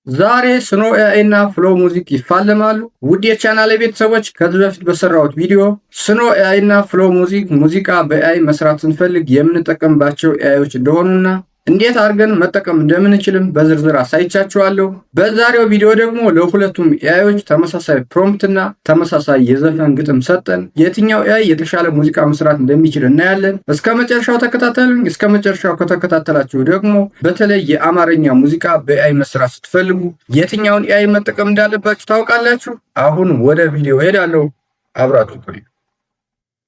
ዛሬ ስኖ ኤአይ እና ፍሎ ሙዚክ ይፋለማሉ። ውድ የቻናሌ ቤተሰቦች ከዚህ በፊት በሰራሁት ቪዲዮ ስኖ ኤአይ እና ፍሎ ሙዚቃ በኤአይ መስራት ስንፈልግ የምንጠቀምባቸው ኤአይዎች እንደሆኑና እንዴት አድርገን መጠቀም እንደምንችልም በዝርዝር አሳይቻችኋለሁ። በዛሬው ቪዲዮ ደግሞ ለሁለቱም ኤአይዎች ተመሳሳይ ፕሮምፕት እና ተመሳሳይ የዘፈን ግጥም ሰጠን የትኛው ኤአይ የተሻለ ሙዚቃ መስራት እንደሚችል እናያለን። እስከ መጨረሻው ተከታተሉኝ። እስከ መጨረሻው ከተከታተላችሁ ደግሞ በተለይ የአማርኛ ሙዚቃ በኤአይ መስራት ስትፈልጉ የትኛውን ኤአይ መጠቀም እንዳለባችሁ ታውቃላችሁ። አሁን ወደ ቪዲዮ ሄዳለሁ። አብራችሁ ቆዩ።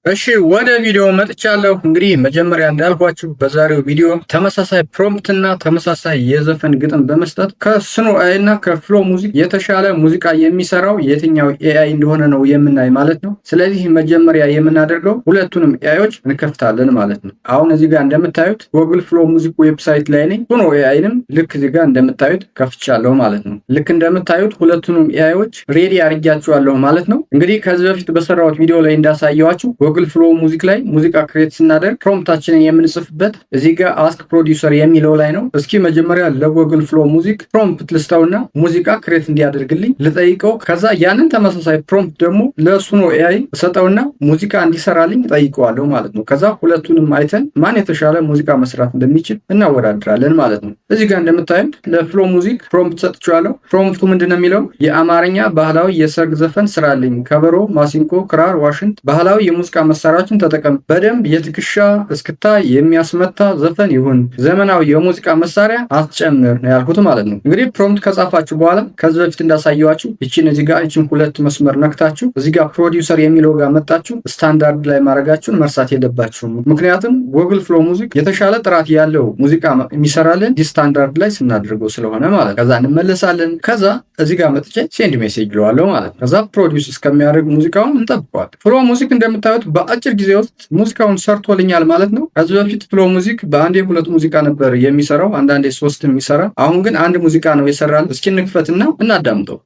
እሺ ወደ ቪዲዮ መጥቻለሁ። እንግዲህ መጀመሪያ እንዳልኳችሁ በዛሬው ቪዲዮ ተመሳሳይ ፕሮምፕት እና ተመሳሳይ የዘፈን ግጥም በመስጠት ከስኖ ኤአይ እና ከፍሎ ሙዚክ የተሻለ ሙዚቃ የሚሰራው የትኛው ኤአይ እንደሆነ ነው የምናይ ማለት ነው። ስለዚህ መጀመሪያ የምናደርገው ሁለቱንም ኤአይዎች እንከፍታለን ማለት ነው። አሁን እዚህ ጋር እንደምታዩት ጎግል ፍሎ ሙዚክ ዌብሳይት ላይ ነኝ። ስኖ ኤአይንም ልክ እዚህ ጋር እንደምታዩት ከፍቻለሁ ማለት ነው። ልክ እንደምታዩት ሁለቱንም ኤአይዎች ሬዲ አድርጊያቸዋለሁ ማለት ነው። እንግዲህ ከዚህ በፊት በሰራሁት ቪዲዮ ላይ እንዳሳየዋችሁ ጎግል ፍሎ ሙዚክ ላይ ሙዚቃ ክሬት ስናደርግ ፕሮምፕታችንን የምንጽፍበት እዚህ ጋር አስክ ፕሮዲውሰር የሚለው ላይ ነው። እስኪ መጀመሪያ ለጎግል ፍሎ ሙዚክ ፕሮምፕት ልስጠውና ሙዚቃ ክሬት እንዲያደርግልኝ ልጠይቀው። ከዛ ያንን ተመሳሳይ ፕሮምፕት ደግሞ ለሱኖ ኤአይ እሰጠውና ሙዚቃ እንዲሰራልኝ ጠይቀዋለሁ ማለት ነው። ከዛ ሁለቱንም አይተን ማን የተሻለ ሙዚቃ መስራት እንደሚችል እናወዳድራለን ማለት ነው። እዚህ ጋር እንደምታዩት ለፍሎ ሙዚክ ፕሮምፕት ሰጥቼዋለሁ። ፕሮምፕቱ ምንድነው የሚለው? የአማርኛ ባህላዊ የሰርግ ዘፈን ስራልኝ፣ ከበሮ፣ ማሲንቆ፣ ክራር፣ ዋሽንት ባህላዊ የሙዚቃ መሳሪያዎችን ተጠቀም፣ በደንብ የትከሻ እስክታ የሚያስመታ ዘፈን ይሁን፣ ዘመናዊ የሙዚቃ መሳሪያ አትጨምር ነው ያልኩት ማለት ነው። እንግዲህ ፕሮምፕት ከጻፋችሁ በኋላ ከዚህ በፊት እንዳሳየዋችሁ እቺን እዚህ ጋር እቺን ሁለት መስመር ነክታችሁ እዚህ ጋር ፕሮዲውሰር የሚለው ጋር መጣችሁ ስታንዳርድ ላይ ማድረጋችሁን መርሳት የለባችሁም። ምክንያቱም ጎግል ፍሎ ሙዚክ የተሻለ ጥራት ያለው ሙዚቃ የሚሰራልን ስታንዳርድ ላይ ስናደርገው ስለሆነ ማለት። ከዛ እንመለሳለን። ከዛ እዚህ ጋር መጥቼ ሴንድ ሜሴጅ ብለዋለሁ ማለት። ከዛ ፕሮዲውስ እስከሚያደርግ ሙዚቃውን እንጠብቀዋለን። ፍሎ ሙዚክ እንደምታዩት በአጭር ጊዜ ውስጥ ሙዚቃውን ሰርቶልኛል ማለት ነው። ከዚህ በፊት ፍሎ ሙዚክ በአንዴ ሁለት ሙዚቃ ነበር የሚሰራው፣ አንዳንዴ ሶስት የሚሰራ። አሁን ግን አንድ ሙዚቃ ነው የሰራል። እስኪ እንክፈትና እናዳምጠው።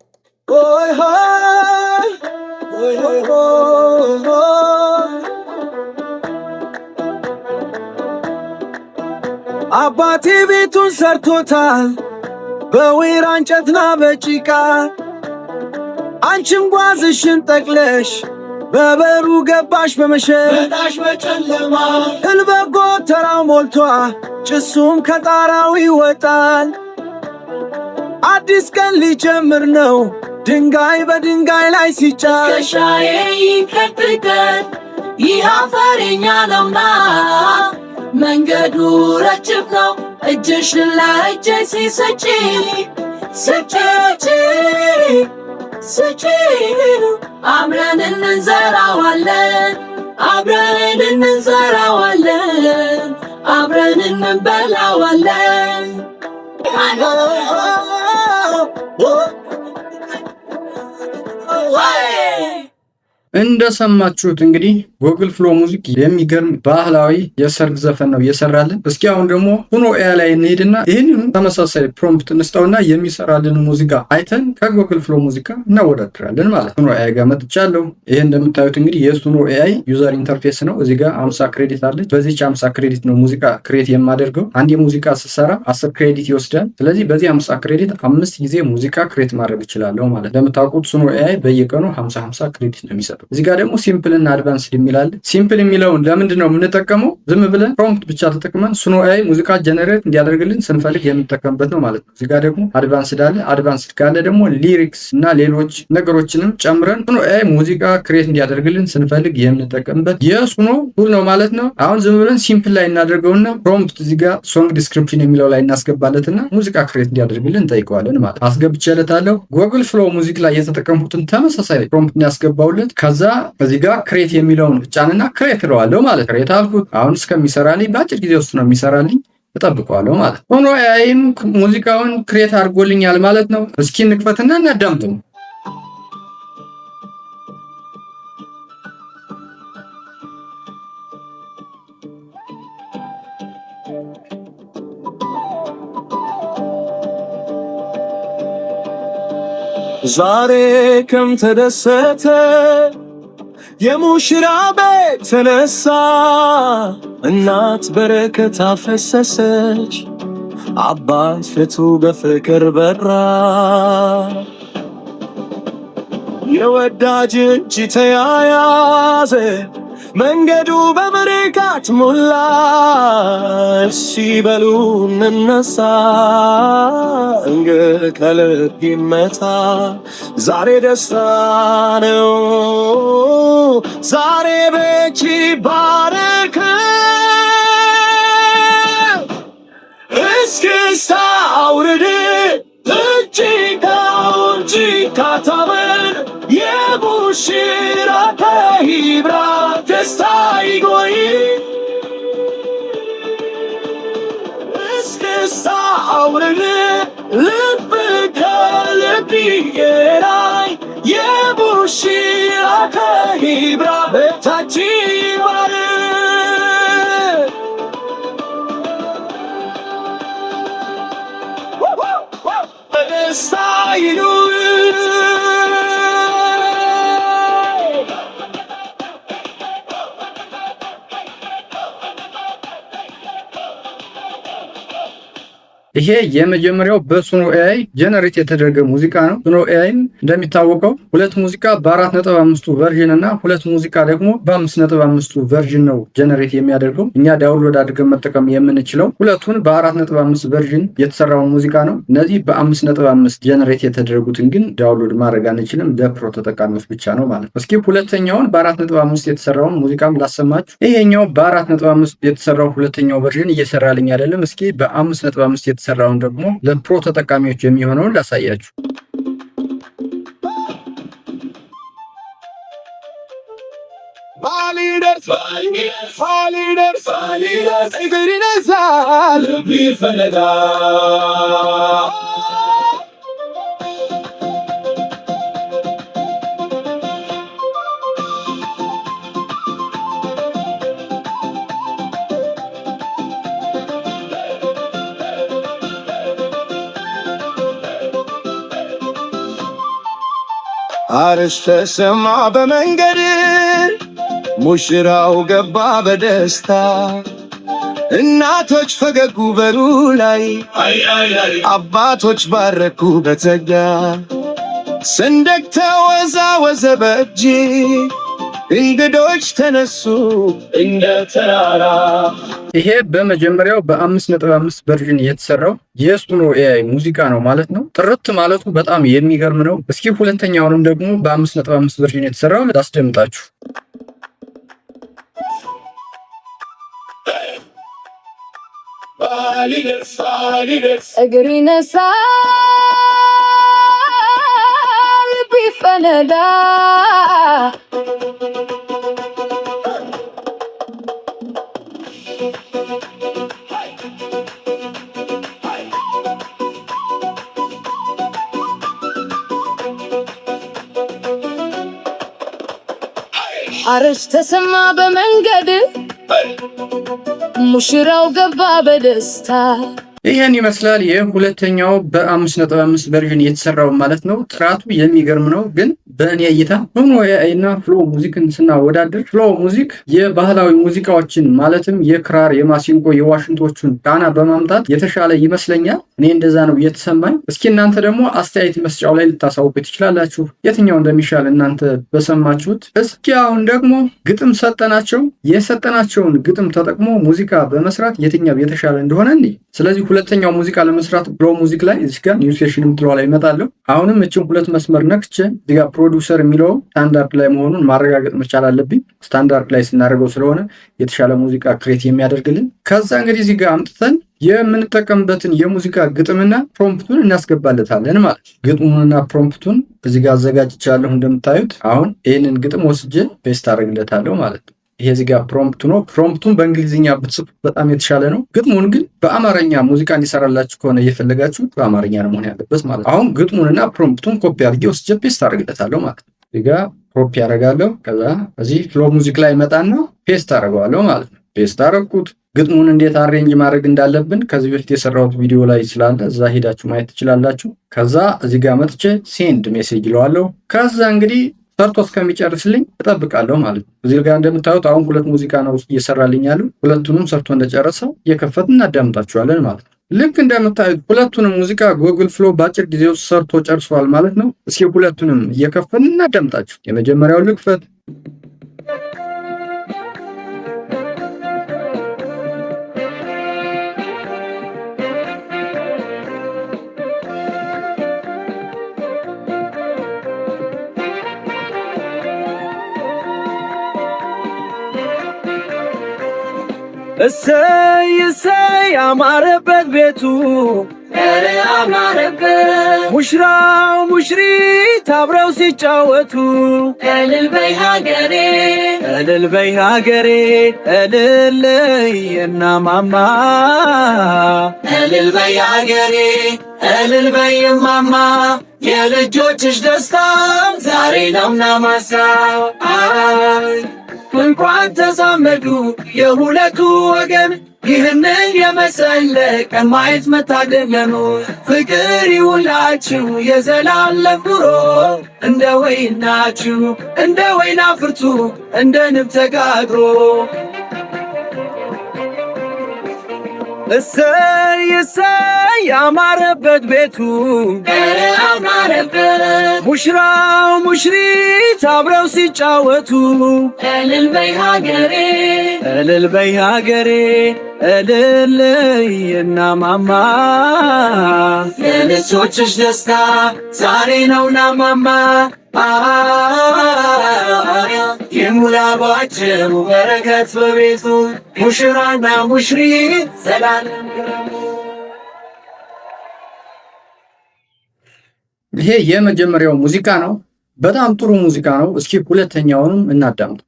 አባቴ ቤቱን ሰርቶታል በወይራ እንጨትና በጭቃ፣ አንቺም ጓዝሽን ጠቅለሽ በበሩ ገባሽ በመሸሽ በጨለማ፣ ህልበጎ ተራው ሞልቷ ጭሱም ከጣራው ይወጣል። አዲስ ቀን ሊጀምር ነው ድንጋይ በድንጋይ ላይ ሲጫን፣ ከሻዬ ይከትከት ይህ አፈረኛ ነውና መንገዱ ረጅም ነው እጅሽን ለእጄ ሲሰጪ ስጪ አብረን እንዘራዋለን አብረን እንዘራዋለን አብረን እንበላዋለን። እንደሰማችሁት እንግዲህ ጎግል ፍሎ ሙዚክ የሚገርም ባህላዊ የሰርግ ዘፈን ነው እየሰራልን። እስኪ አሁን ደግሞ ስኖ ኤአይ ላይ እንሄድና ይህንን ተመሳሳይ ፕሮምፕት እንስጠውና የሚሰራልን ሙዚቃ አይተን ከጎግል ፍሎ ሙዚቃ እናወዳድራለን ማለት። ስኖ ኤአይ ጋር መጥቻለሁ። ይህ እንደምታዩት እንግዲህ የስኖ ኤአይ ዩዘር ኢንተርፌስ ነው። እዚህ ጋር 50 ክሬዲት አለች። በዚህች 50 ክሬዲት ነው ሙዚቃ ክሬት የማደርገው። አንድ የሙዚቃ ስሰራ 10 ክሬዲት ይወስዳል። ስለዚህ በዚህ 50 ክሬዲት 5 ጊዜ ሙዚቃ ክሬት ማድረግ እችላለሁ ማለት። እንደምታውቁት ስኖ ኤአይ በየቀኑ 50 ክሬዲት ነው የሚሰጠው። እዚህ ጋር ደግሞ ሲምፕል እና አድቫንስድ የሚላል። ሲምፕል የሚለውን ለምንድን ነው የምንጠቀመው? ዝም ብለን ፕሮምፕት ብቻ ተጠቅመን ስኖ ኤአይ ሙዚቃ ጀነሬት እንዲያደርግልን ስንፈልግ የምንጠቀምበት ነው ማለት ነው። እዚህ ጋር ደግሞ አድቫንስድ አለ። አድቫንስድ ካለ ደግሞ ሊሪክስ እና ሌሎች ነገሮችንም ጨምረን ስኖ ኤአይ ሙዚቃ ክሬት እንዲያደርግልን ስንፈልግ የምንጠቀምበት የስኖ ቱል ነው ማለት ነው። አሁን ዝም ብለን ሲምፕል ላይ እናደርገውና ፕሮምፕት እዚህ ጋር ሶንግ ዲስክሪፕሽን የሚለው ላይ እናስገባለትና ሙዚቃ ክሬት እንዲያደርግልን እንጠይቀዋለን ማለት። አስገብቼለታለሁ። ጎግል ፍሎ ሙዚክ ላይ የተጠቀምኩትን ተመሳሳይ ፕሮምፕት ያስገባውለት። ከዛ እዚህ ጋር ክሬት የሚለውን ጫንና ክሬት እለዋለሁ ማለት። ክሬት አልኩት። አሁን እስከሚሰራልኝ በአጭር ጊዜ ውስጥ ነው የሚሰራልኝ። እጠብቀዋለሁ ማለት። ስኖ ኤአይም ሙዚቃውን ክሬት አድርጎልኛል ማለት ነው። እስኪ እንክፈትና እናዳምጠው። ዛሬ ከም ተደሰተ የሙሽራ ቤት ተነሳ፣ እናት በረከት አፈሰሰች፣ አባት ፊቱ በፍቅር በራ የወዳጅ እጅ ተያያዘ መንገዱ በበረከት ሞላ ሲበሉ እንነሳ እንግዲህ ከልብ ይመታ ዛሬ ደስታ ነው ዛሬ በእጅ ባረከ እስክስታ አውርድ እጅግ ካታመን የሙሽራ ከሂብራ ደስታ ይጎይ እስክስታ አውርድ ልብ ከልብ ይገናኝ የሙሽራ ከሂብራ በታች ይባረክ በደስታ ይኑር ይሄ የመጀመሪያው በሱኖ ኤአይ ጀነሬት የተደረገ ሙዚቃ ነው። ሱኖ ኤአይ እንደሚታወቀው ሁለት ሙዚቃ በ4.5 ቨርዥን እና ሁለት ሙዚቃ ደግሞ በ5.5 ቨርዥን ነው ጀነሬት የሚያደርገው። እኛ ዳውንሎድ አድርገን መጠቀም የምንችለው ሁለቱን በ4.5 ቨርዥን የተሰራውን ሙዚቃ ነው። እነዚህ በ5.5 ጀነሬት የተደረጉትን ግን ዳውንሎድ ማድረግ አንችልም፣ ለፕሮ ተጠቃሚዎች ብቻ ነው ማለት ነው። እስኪ ሁለተኛውን በ4.5 የተሰራውን ሙዚቃም ላሰማችሁ። ይሄኛው በ4.5 የተሰራው ሁለተኛው ቨርዥን እየሰራልኝ አይደለም። እስኪ በ5.5 የተሰራውን ደግሞ ለፕሮ ተጠቃሚዎች የሚሆነውን ላሳያችሁ። አርዕስተ ሰማ በመንገድ ሙሽራው ገባ በደስታ እናቶች ፈገጉ በሩ ላይ አባቶች ባረኩ በጸጋ ሰንደቅ ተወዛወዘ በእጅ እንግዶች ተነሱ እንደ ተራራ። ይሄ በመጀመሪያው በ5.5 ቨርዥን የተሰራው የሱኖ ኤአይ ሙዚቃ ነው ማለት ነው። ጥርት ማለቱ በጣም የሚገርም ነው። እስኪ ሁለተኛውንም ደግሞ በ5.5 ቨርዥን የተሰራው ላስደምጣችሁ። እግር ይነሳል ቢፈነዳ አርዕስተ ሰማ በመንገድ ሙሽራው ገባ በደስታ። ይህን ይመስላል የሁለተኛው በ5.5 ቨርዥን የተሰራው ማለት ነው። ጥራቱ የሚገርም ነው። ግን በእኔ እይታ ሱኖ ኤአይ እና ፍሎ ሙዚክን ስናወዳደር ፍሎ ሙዚክ የባህላዊ ሙዚቃዎችን ማለትም የክራር፣ የማሲንቆ፣ የዋሽንቶቹን ቃና በማምጣት የተሻለ ይመስለኛል። እኔ እንደዛ ነው የተሰማኝ። እስኪ እናንተ ደግሞ አስተያየት መስጫው ላይ ልታሳውቁ ትችላላችሁ፣ የትኛው እንደሚሻል እናንተ በሰማችሁት። እስኪ አሁን ደግሞ ግጥም ሰጠናቸው። የሰጠናቸውን ግጥም ተጠቅሞ ሙዚቃ በመስራት የትኛው የተሻለ እንደሆነ እንዴ። ስለዚህ ሁለተኛው ሙዚቃ ለመስራት ፍሎ ሙዚክ ላይ እዚህ ጋር ኒው ሴሽን የምትለው ላይ እመጣለሁ። አሁንም እችን ሁለት መስመር ነክቼ እዚህ ጋር ፕሮዲውሰር የሚለው ስታንዳርድ ላይ መሆኑን ማረጋገጥ መቻል አለብኝ። ስታንዳርድ ላይ ስናደርገው ስለሆነ የተሻለ ሙዚቃ ክሬት የሚያደርግልን። ከዛ እንግዲህ እዚህ ጋር አምጥተን የምንጠቀምበትን የሙዚቃ ግጥምና ፕሮምፕቱን እናስገባለታለን ማለት ነው። ግጥሙንና ፕሮምፕቱን እዚህ ጋር አዘጋጅቻለሁ እንደምታዩት። አሁን ይህንን ግጥም ወስጄ ፔስት አደርግለታለሁ ማለት ነው። ይሄ እዚህ ጋር ፕሮምፕቱ ነው። ፕሮምፕቱን በእንግሊዝኛ ብትጽፉ በጣም የተሻለ ነው። ግጥሙን ግን በአማርኛ ሙዚቃ እንዲሰራላችሁ ከሆነ እየፈለጋችሁ በአማርኛ ነው መሆን ያለበት ማለት ነው። አሁን ግጥሙንና ፕሮምፕቱን ኮፒ አድርጌ ወስጄ ፔስት አደርግለታለሁ ማለት ነው። እዚህ ጋር ኮፒ አደርጋለሁ። ከዛ እዚህ ፍሎ ሙዚክ ላይ መጣና ፔስት አደርገዋለሁ ማለት ነው። ፔስት አደረኩት። ግጥሙን እንዴት አሬንጅ ማድረግ እንዳለብን ከዚህ በፊት የሰራሁት ቪዲዮ ላይ ስላለ እዛ ሄዳችሁ ማየት ትችላላችሁ። ከዛ እዚህ ጋር መጥቼ ሴንድ ሜሴጅ ይለዋለሁ። ከዛ እንግዲህ ሰርቶ እስከሚጨርስልኝ እጠብቃለሁ ማለት ነው። እዚህ ጋር እንደምታዩት አሁን ሁለት ሙዚቃ ነው እየሰራልኝ ያለው። ሁለቱንም ሰርቶ እንደጨረሰው እየከፈትን እናዳምጣቸዋለን ማለት ነው። ልክ እንደምታዩት ሁለቱንም ሙዚቃ ጉግል ፍሎ በአጭር ጊዜ ውስጥ ሰርቶ ጨርሷል ማለት ነው። እስኪ ሁለቱንም እየከፈትን እናዳምጣችሁ። የመጀመሪያው ልክፈት። እሰይ እሰይ አማረበት ቤቱ አማረበት ሙሽራው ሙሽሪት አብረው ሲጫወቱ እልል በይ ሀገሬ እልል በይ ሀገሬ እልልይ እናማማ እልል በይ ሀገሬ እልል በይ እማማ የልጆችሽ ደስታ ዛሬ ነውና ማሳው እንኳን ተዛመዱ የሁለቱ ወገን ይህንን የመሰለ ቀን ማየት መታደል ነው። ፍቅር ይውላችሁ የዘላለም ኑሮ እንደ ወይናችሁ እንደ ወይን አፍርቱ እንደ ንብ ተጋግሮ እሰይ እሰይ ያማረበት ቤቱ አማረበት ሙሽራው ሙሽሪት አብረው ሲጫወቱ እልል በይ ሀገሬ እልል በይ ሀገሬ እልልይ እናማማ የልጆችሽ ደስታ ዛሬ ነውና ማማ ይሙላ ባጭሩ በረከት በቤቱ ሙሽራና ሙሽሪት ሰላም ክረሙ። ይሄ የመጀመሪያው ሙዚቃ ነው። በጣም ጥሩ ሙዚቃ ነው። እስኪ ሁለተኛውንም እናዳምጥ።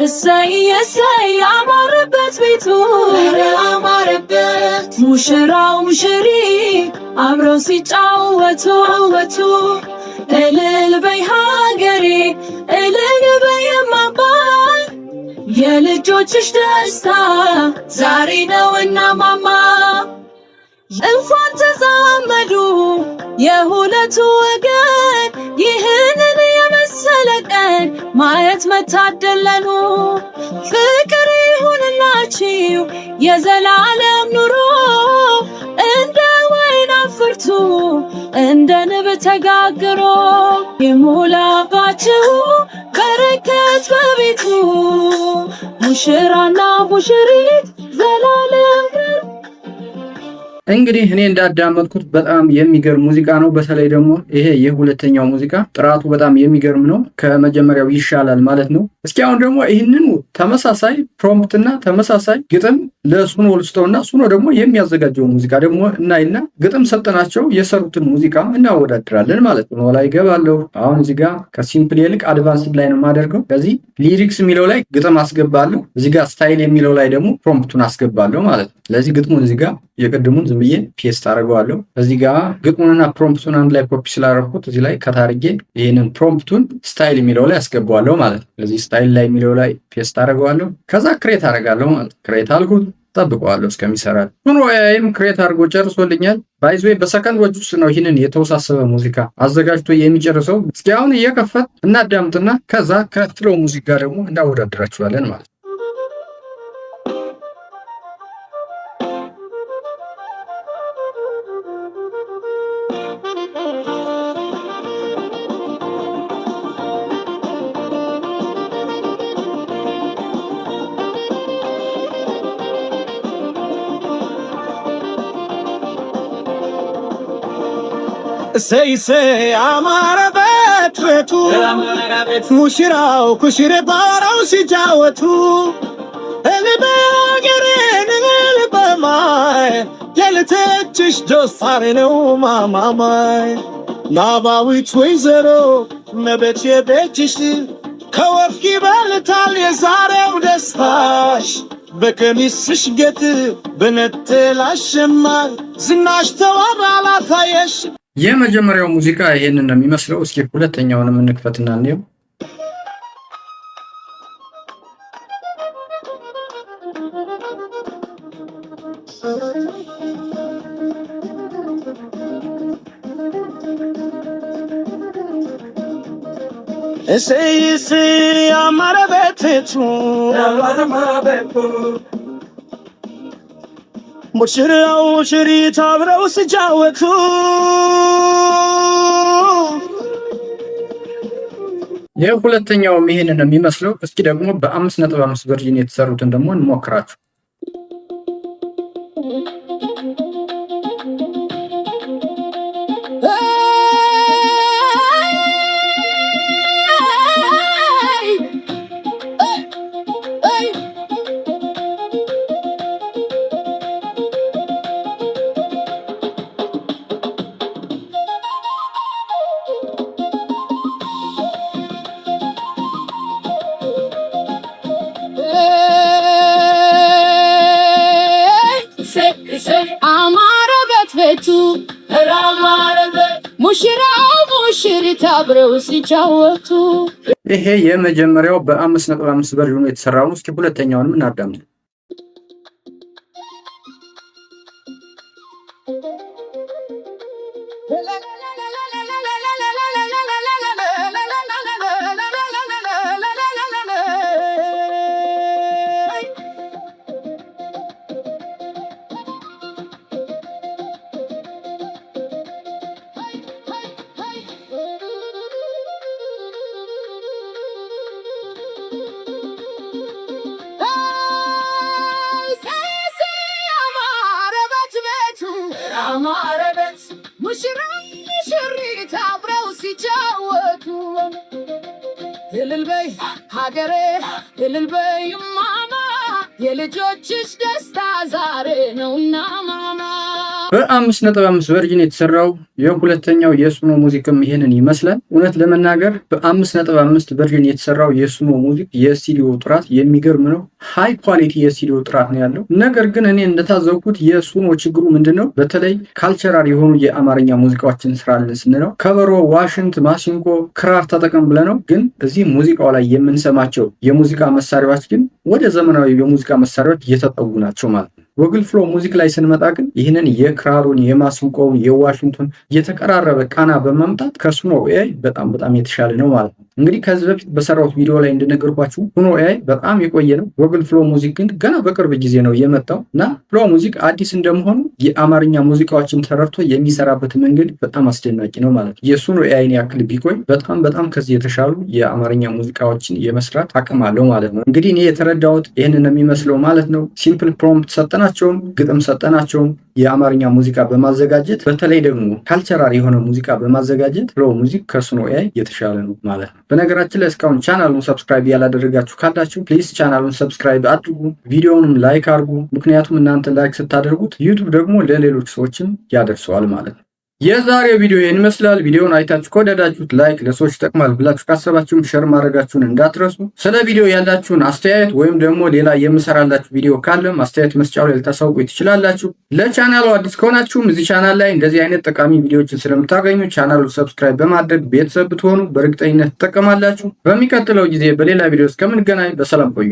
እሰይ እሰይ አማረበት ቤቱ አማረበት ሙሽራው ሙሽሪት አብረው ሲጫወቱ ወቱ እልል በይ ሀገሬ እልል በይ እማማ የልጆችሽ ደስታ ዛሬ ነውና ማማ እንኳን ተዛመዱ የሁለቱ ወገን ይህንን የመሰለ ቀን ማየት መታደለኑ ፍቅር ይሁንላችሁ የዘላለም ኑሮ እንደ ወይን አፍርቱ እንደ ንብ ተጋግሮ ይሙላባችሁ በረከት በቤቱ ሙሽራና ሙሽሪት ዘላለም እንግዲህ እኔ እንዳዳመጥኩት በጣም የሚገርም ሙዚቃ ነው። በተለይ ደግሞ ይሄ የሁለተኛው ሙዚቃ ጥራቱ በጣም የሚገርም ነው። ከመጀመሪያው ይሻላል ማለት ነው። እስኪ አሁን ደግሞ ይህንን ተመሳሳይ ፕሮምፕት እና ተመሳሳይ ግጥም ለሱኖ ልስጠውና ሱኖ ደግሞ የሚያዘጋጀው ሙዚቃ ደግሞ እናይና ግጥም ሰጠናቸው የሰሩትን ሙዚቃ እናወዳድራለን ማለት ነው። ላይ ገባለሁ። አሁን እዚህ ጋር ከሲምፕል ይልቅ አድቫንስድ ላይ ነው የማደርገው። ከዚህ ሊሪክስ የሚለው ላይ ግጥም አስገባለሁ። እዚህ ጋር ስታይል የሚለው ላይ ደግሞ ፕሮምፕቱን አስገባለሁ ማለት ነው። ስለዚህ ግጥሙን እዚህ ጋር የቅድሙን ዝም ብዬ ፔስት አደርገዋለሁ። እዚህ ጋር ግጥሙንና ፕሮምፕቱን አንድ ላይ ኮፒ ስላደረኩት እዚህ ላይ ከታርጌ ይህንን ፕሮምፕቱን ስታይል የሚለው ላይ አስገባዋለሁ ማለት ነው። ስለዚህ ስታይል ላይ የሚለው ላይ ፔስት አደርገዋለሁ። ከዛ ክሬት አደርጋለሁ ማለት ክሬት አልኩት፣ ጠብቀዋለሁ እስከሚሰራል። ሱኖ ኤአይም ክሬት አድርጎ ጨርሶልኛል። ባይዘ በሰከንዶች ውስጥ ነው ይህንን የተወሳሰበ ሙዚቃ አዘጋጅቶ የሚጨርሰው። እስኪ አሁን እየከፈት እናዳምጥና ከዛ ከፍሎ ሙዚቃ ደግሞ እናወዳድራችኋለን ማለት ነው። እሰይ እሰይ አማረበት ቤቱ ሙሽራው ኩሽሬ ባራው ሲጫወቱ እልል በይ ሀገሬን እልል በማይ የልጆችሽ ደስታ ነው ማማማይ ናባዊት ወይዘሮ መቤት የቤትሽ ከወርቅ ይበልጣል የዛሬው ደስታሽ በቀሚስሽ ጌጥ በነጠላሽ ሸማ ዝናሽ ተዋባላ ታየሽ። የመጀመሪያው ሙዚቃ ይሄንን ነው የሚመስለው። እስኪ ሁለተኛውንም እንክፈትና እንየው። እሰይ እሰይ አማረ ቤቱ ሙሽራው ሙሽሪት አብረው ሲጫወቱ የሁለተኛውም ይሄንን ነው የሚመስለው። እስኪ ደግሞ በ5.5 ቨርዥን የተሰሩትን ደግሞ እንሞክራቸው። አማረበት ቤቱ ሙሽራው ሙሽሪት አብረው ሲጫወቱ። ይሄ የመጀመሪያው በ5.5 ቨርዥኑ የተሰራው ነው። እስኪ ሁለተኛውንም እናዳምጥ። አማረበት ሙሽራው ሙሽሪት አብረው ሲጫወቱ። እልል በይ ሀገሬ እልል በይ ማማ የልጆችሽ ደስታ ዛሬ ነውና ማማ። በ5.5 ቨርዥን የተሰራው የሁለተኛው የሱኖ ሙዚክም ይሄንን ይመስላል። እውነት ለመናገር በ5.5 ቨርዥን የተሰራው የሱኖ ሙዚክ የስቱዲዮ ጥራት የሚገርም ነው። ሃይ ኳሊቲ የስቱዲዮ ጥራት ነው ያለው። ነገር ግን እኔ እንደታዘብኩት የሱኖ ችግሩ ምንድነው? በተለይ ካልቸራል የሆኑ የአማርኛ ሙዚቃዎችን ስራልን ስንለው ከበሮ፣ ዋሽንት፣ ማሲንቆ፣ ክራር ተጠቀም ብለነው፣ ግን እዚህ ሙዚቃው ላይ የምንሰማቸው የሙዚቃ መሳሪያዎች ግን ወደ ዘመናዊ የሙዚቃ መሳሪያዎች እየተጠጉ ናቸው ማለት ነው። ጎግል ፍሎ ሙዚክ ላይ ስንመጣ ግን ይህንን የክራሩን፣ የማሲንቆውን፣ የዋሽንቱን የተቀራረበ ቃና በማምጣት ከሱኖ ኤአይ በጣም የተሻለ ነው ማለት ነው። እንግዲህ ከዚህ በፊት በሰራሁት ቪዲዮ ላይ እንደነገርኳችሁ ሱኖ ኤአይ በጣም የቆየ ነው። ጎግል ፍሎ ሙዚክ ግን ገና በቅርብ ጊዜ ነው የመጣው እና ፍሎ ሙዚክ አዲስ እንደመሆኑ የአማርኛ ሙዚቃዎችን ተረድቶ የሚሰራበት መንገድ በጣም አስደናቂ ነው ማለት ነው። የሱኖ ኤአይን ያክል ቢቆይ በጣም ከዚህ የተሻሉ የአማርኛ ሙዚቃዎችን የመስራት አቅም አለው ማለት ነው። እንግዲህ እኔ የተረዳሁት ይህንን የሚመስለው ማለት ነው። ሲምፕል ፕሮምፕት ሰጠናቸውም፣ ግጥም ሰጠናቸውም የአማርኛ ሙዚቃ በማዘጋጀት በተለይ ደግሞ ካልቸራል የሆነ ሙዚቃ በማዘጋጀት ፍሎ ሙዚክ ከሱኖ ኤአይ የተሻለ ነው ማለት ነው። በነገራችን ላይ እስካሁን ቻናሉን ሰብስክራይብ ያላደረጋችሁ ካላችሁ ፕሊዝ ቻናሉን ሰብስክራይብ አድርጉ፣ ቪዲዮውንም ላይክ አድርጉ። ምክንያቱም እናንተ ላይክ ስታደርጉት ዩቲዩብ ደግሞ ለሌሎች ሰዎችም ያደርሰዋል ማለት ነው። የዛሬው ቪዲዮ ይህን ይመስላል። ቪዲዮውን አይታችሁ ከወደዳችሁት ላይክ፣ ለሰዎች ይጠቅማል ብላችሁ ካሰባችሁም ሼር ማድረጋችሁን እንዳትረሱ። ስለ ቪዲዮ ያላችሁን አስተያየት ወይም ደግሞ ሌላ የምሰራላችሁ ቪዲዮ ካለም አስተያየት መስጫው ላይ ልታሳውቁ ትችላላችሁ። ለቻናሉ አዲስ ከሆናችሁም እዚህ ቻናል ላይ እንደዚህ አይነት ጠቃሚ ቪዲዮዎችን ስለምታገኙ ቻናሉን ሰብስክራይብ በማድረግ ቤተሰብ ብትሆኑ በእርግጠኝነት ትጠቀማላችሁ። በሚቀጥለው ጊዜ በሌላ ቪዲዮ እስከምንገናኝ በሰላም ቆዩ።